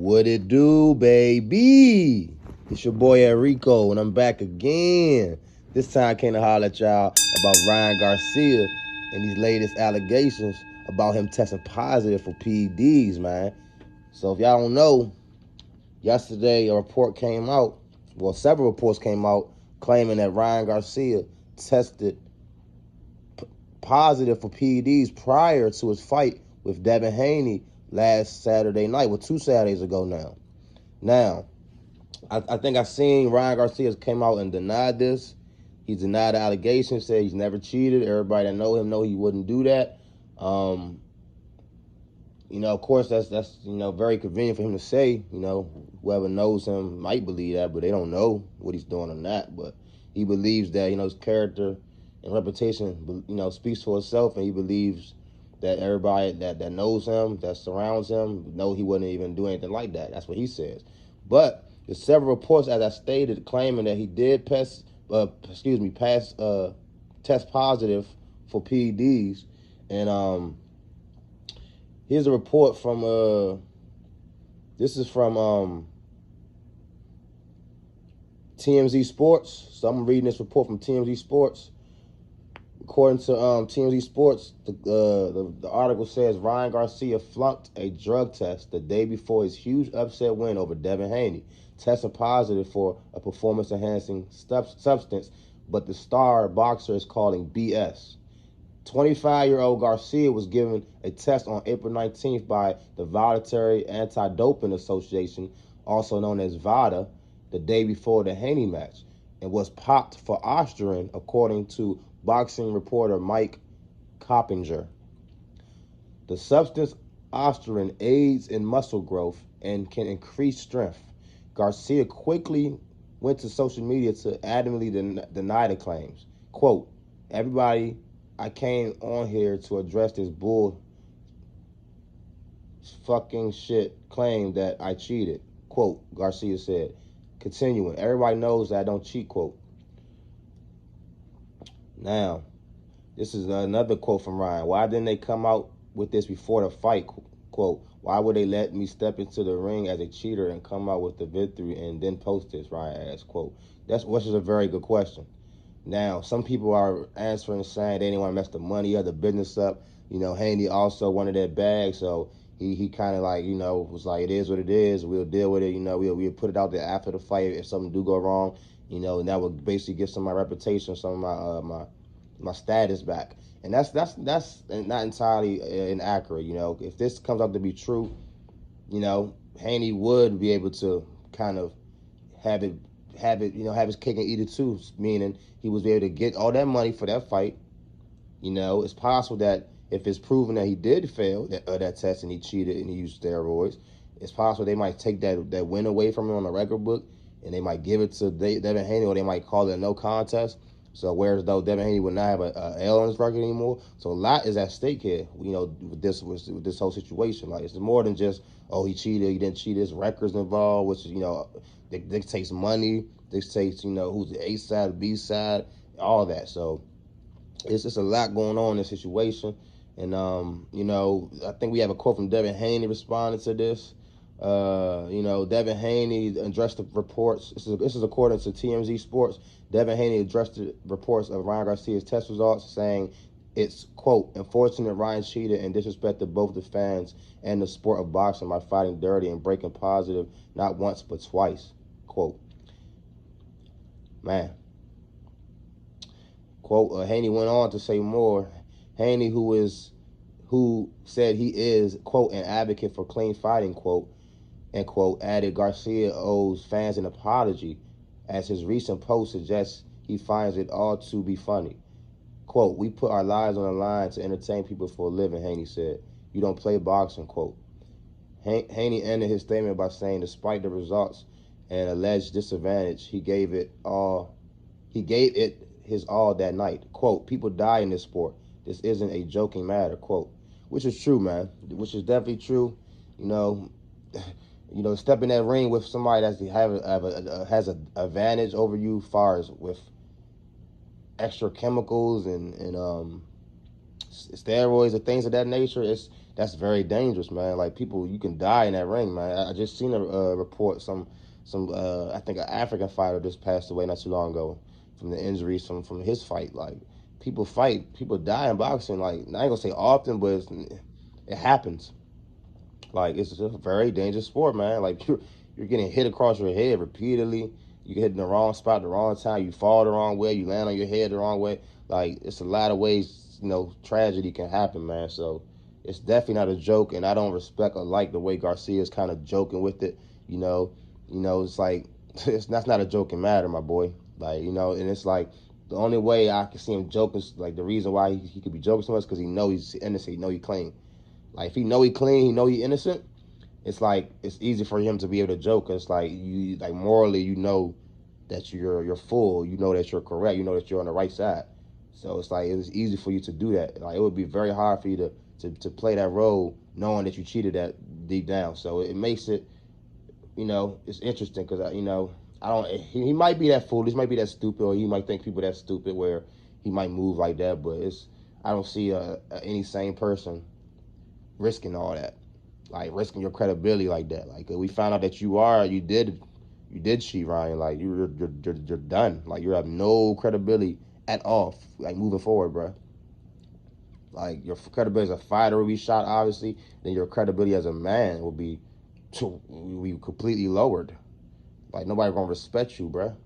What it do, baby? It's your boy Enrico, and I'm back again. This time I came to holler at y'all about Ryan Garcia and these latest allegations about him testing positive for PEDs, man. So if y'all don't know, yesterday a report came out, well, several reports came out claiming that Ryan Garcia tested positive for PEDs prior to his fight with Devin Haney last Saturday night, well, 2 Saturdays ago now. Now, I think I seen Ryan Garcia came out and denied this. He's denied the allegations, said he's never cheated. Everybody that know him know he wouldn't do that. Of course, that's very convenient for him to say. Whoever knows him might believe that, but they don't know what he's doing on that. But he believes that his character and reputation speaks for itself, and he believes that everybody that knows him, that surrounds him, know he wouldn't even do anything like that. That's what he says. But there's several reports, as I stated, claiming that he did test positive for PEDs, and here's a report from this is from TMZ Sports. So I'm reading this report from TMZ Sports. According to TMZ Sports, the article says Ryan Garcia flunked a drug test the day before his huge upset win over Devin Haney, testing positive for a performance-enhancing substance, but the star boxer is calling BS. 25-year-old Garcia was given a test on April 19th by the Voluntary Anti-Doping Association, also known as VADA, the day before the Haney match, and was popped for Austrian, according to boxing reporter Mike Coppinger. The substance Austrian aids in muscle growth and can increase strength. Garcia quickly went to social media to adamantly deny the claims. Quote, "Everybody, I came on here to address this bull fucking shit claim that I cheated," quote, Garcia said. Continuing, "Everybody knows that I don't cheat," quote. Now, this is another quote from Ryan. "Why didn't they come out with this before the fight?" Quote, "Why would they let me step into the ring as a cheater and come out with the victory and then post this?" Ryan asked, quote. Which is a very good question. Now, some people are answering saying they didn't want to mess the money or the business up. Haney also wanted that bag, so he kind of was like, it is what it is. We'll deal with it. We'll put it out there after the fight if something do go wrong. And that would basically get some of my reputation, some of my status back. And that's not entirely inaccurate. If this comes out to be true, Haney would be able to kind of have his cake and eat it too, meaning he was able to get all that money for that fight. It's possible that if it's proven that he did fail that test and he cheated and he used steroids, it's possible they might take that win away from him on the record book and they might give it to Devin Haney, or they might call it a no contest. So whereas though Devin Haney would not have a L on his record anymore, so a lot is at stake here. With this whole situation, like it's more than just he cheated, he didn't cheat. There's records involved, which is dictates money, dictates who's the A side, the B side, all that. So it's just a lot going on in this situation, and I think we have a quote from Devin Haney responding to this. Devin Haney addressed the reports. This is according to TMZ Sports. Devin Haney addressed the reports of Ryan Garcia's test results, saying it's, quote, "unfortunate Ryan cheated and disrespected both the fans and the sport of boxing by fighting dirty and breaking positive not once but twice," quote. Man. Quote, Haney went on to say more. Haney, who said he is, quote, "an advocate for clean fighting," quote, and quote, added Garcia owes fans an apology, as his recent post suggests he finds it all to be funny. Quote, "We put our lives on the line to entertain people for a living," Haney said. "You don't play boxing," quote. Haney ended his statement by saying, despite the results and alleged disadvantage, he gave it his all that night. Quote, "People die in this sport. This isn't a joking matter," quote. Which is true, man. Which is definitely true. Step in that ring with somebody that has an advantage over you, as far as with extra chemicals and steroids and things of that nature. that's very dangerous, man. Like people, you can die in that ring, man. I just seen a report some I think an African fighter just passed away not too long ago from the injuries from his fight. Like people fight, people die in boxing. Like I ain't gonna say often, but it happens. Like it's a very dangerous sport, man. Like you're getting hit across your head repeatedly. You get hit in the wrong spot, the wrong time. You fall the wrong way. You land on your head the wrong way. Like it's a lot of ways, tragedy can happen, man. So it's definitely not a joke, and I don't respect or like the way Garcia is kind of joking with it. You know, it's like that's not a joking matter, my boy. Like and it's like the only way I can see him joking, like the reason why he could be joking so much because he know he's innocent, he know he clean. Like if he know he clean, he know he innocent. It's like it's easy for him to be able to joke. It's like you like morally, that you're full. You know that you're correct. You know that you're on the right side. So it's like it was easy for you to do that. Like it would be very hard for you to play that role knowing that you cheated that deep down. So it makes it, it's interesting because I don't. He might be that foolish, might be that stupid, or he might think people that stupid where he might move like that. But I don't see any sane person risking all that, like risking your credibility like that. Like we found out that you did cheat, Ryan. Like you're done. Like you have no credibility at all. Like moving forward, bro. Like your credibility as a fighter will be shot, obviously. Then your credibility as a man will be completely lowered. Like nobody gonna respect you, bro.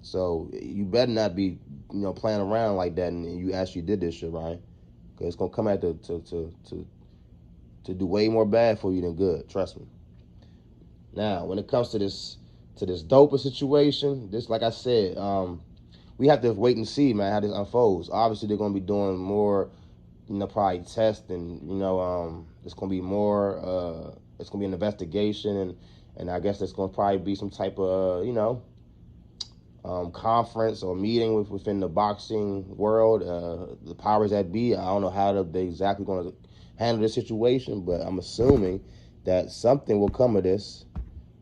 So you better not be, playing around like that, and you actually did this shit, Ryan. Cause it's gonna come out to do way more bad for you than good. Trust me. Now, when it comes to this doper situation, this like I said, we have to wait and see, man, how this unfolds. Obviously, they're gonna be doing more, probably tests, and it's gonna be more. It's gonna be an investigation, and I guess there's gonna probably be some type of conference or meeting within the boxing world. The powers that be. I don't know how they exactly going to handle this situation, but I'm assuming that something will come of this.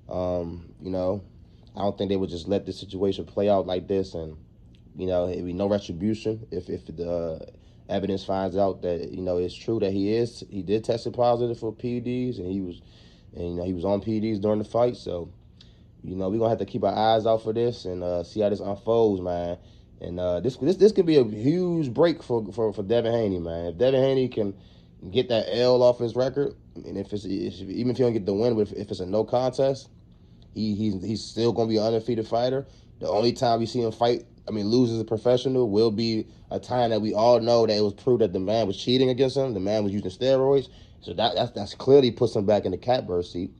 I don't think they would just let the situation play out like this, and it'd be no retribution if the evidence finds out that it's true that he did tested positive for PEDs, and he was on PEDs during the fight. So we're gonna have to keep our eyes out for this and see how this unfolds, man. And this could be a huge break for Devin Haney, man. If Devin Haney can get that L off his record, and even if he don't get the win, but if it's a no contest, he's still gonna be an undefeated fighter. The only time we see him lose as a professional, will be a time that we all know that it was proved that the man was cheating against him. The man was using steroids. So that's clearly puts him back in the catbird seat.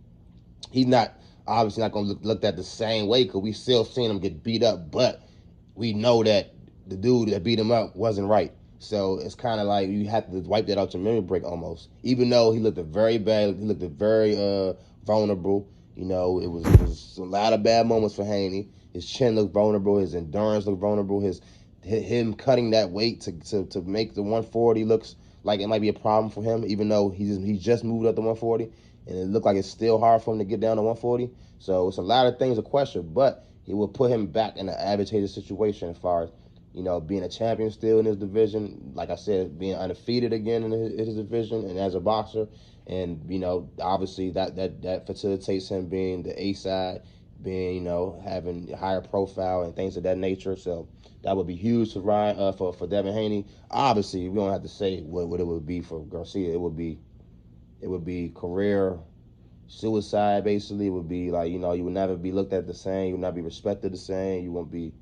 He's not obviously not going to look at the same way because we still seen him get beat up, but we know that the dude that beat him up wasn't right. So it's kind of like you have to wipe that out your memory break almost. Even though he looked very bad, he looked very vulnerable. It was a lot of bad moments for Haney. His chin looked vulnerable. His endurance looked vulnerable. Him cutting that weight to make the 140 looks like it might be a problem for him, even though he just moved up to 140, and it looked like it's still hard for him to get down to 140. So it's a lot of things to question, but it will put him back in an advantageous situation as far as being a champion still in his division. Like I said, being undefeated again in his division and as a boxer, and obviously that facilitates him being the A side, being having higher profile and things of that nature. So that would be huge for Ryan, for Devin Haney. Obviously, we don't have to say what it would be for Garcia. It would be career suicide. Basically, it would be like you would never be looked at the same. You would not be respected the same. You won't be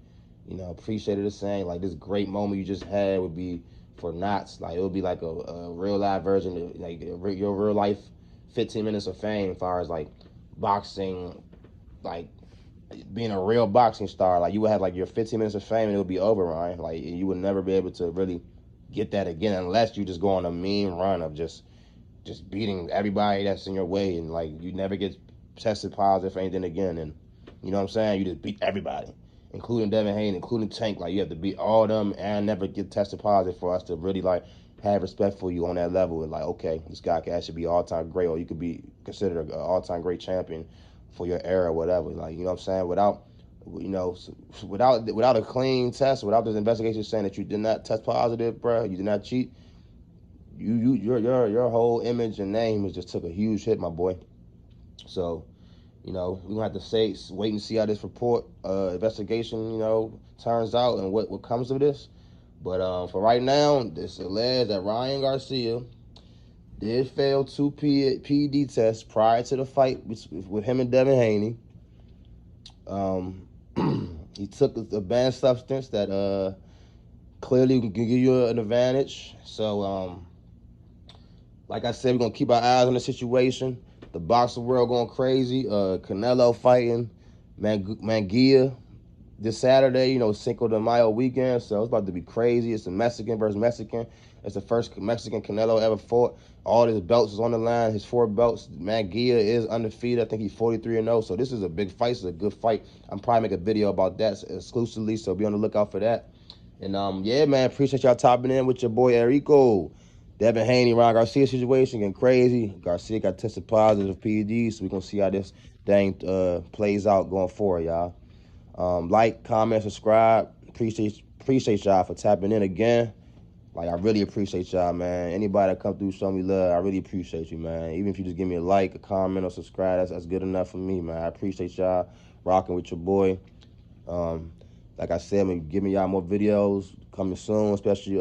appreciated the same. Like this great moment you just had would be for knots. Like it would be like a real life version of like your real life 15 minutes of fame as far as like boxing, like being a real boxing star. Like you would have like your 15 minutes of fame and it would be over, Ryan. Like you would never be able to really get that again unless you just go on a mean run of just beating everybody that's in your way, and like you never get tested positive for anything again. And you know what I'm saying? You just beat everybody, including Devin Haney, including Tank. Like you have to beat all of them and never get tested positive for us to really like have respect for you on that level. And like, okay, this guy can actually be all-time great, or you could be considered an all-time great champion for your era, or whatever. Like, you know what I'm saying? Without a clean test, without this investigation saying that you did not test positive, bro, you did not cheat, your whole image and name just took a huge hit, my boy. So, we're gonna have to wait and see how this investigation, turns out and what comes of this. But for right now, it's alleged that Ryan Garcia did fail two PED tests prior to the fight with him and Devin Haney. He took a banned substance that clearly can give you an advantage. So, like I said, we're gonna keep our eyes on the situation. The boxing world going crazy. Canelo fighting Manguia this Saturday, Cinco de Mayo weekend. So it's about to be crazy. It's a Mexican versus Mexican. It's the first Mexican Canelo ever fought. All his belts is on the line. His 4 belts. Manguia is undefeated. I think he's 43-0. So this is a big fight. It's a good fight. I'm probably make a video about that exclusively. So be on the lookout for that. And yeah, man, appreciate y'all topping in with your boy Erico. Devin Haney, Ron Garcia situation getting crazy. Garcia got tested positive for PEDs, so we're going to see how this thing plays out going forward, y'all. Like, comment, subscribe. Appreciate y'all for tapping in again. Like, I really appreciate y'all, man. Anybody that come through, show me love, I really appreciate you, man. Even if you just give me a like, a comment, or subscribe, that's good enough for me, man. I appreciate y'all rocking with your boy. Like I said, I'm giving y'all more videos coming soon, especially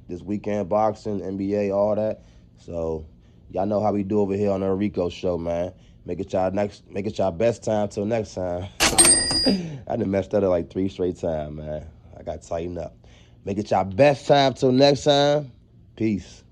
this weekend, boxing, NBA, all that. So y'all know how we do over here on the Rico Show, man. Make it y'all best time till next time. I done messed up like 3 straight times, man. I got to tighten up. Make it y'all best time till next time. Peace.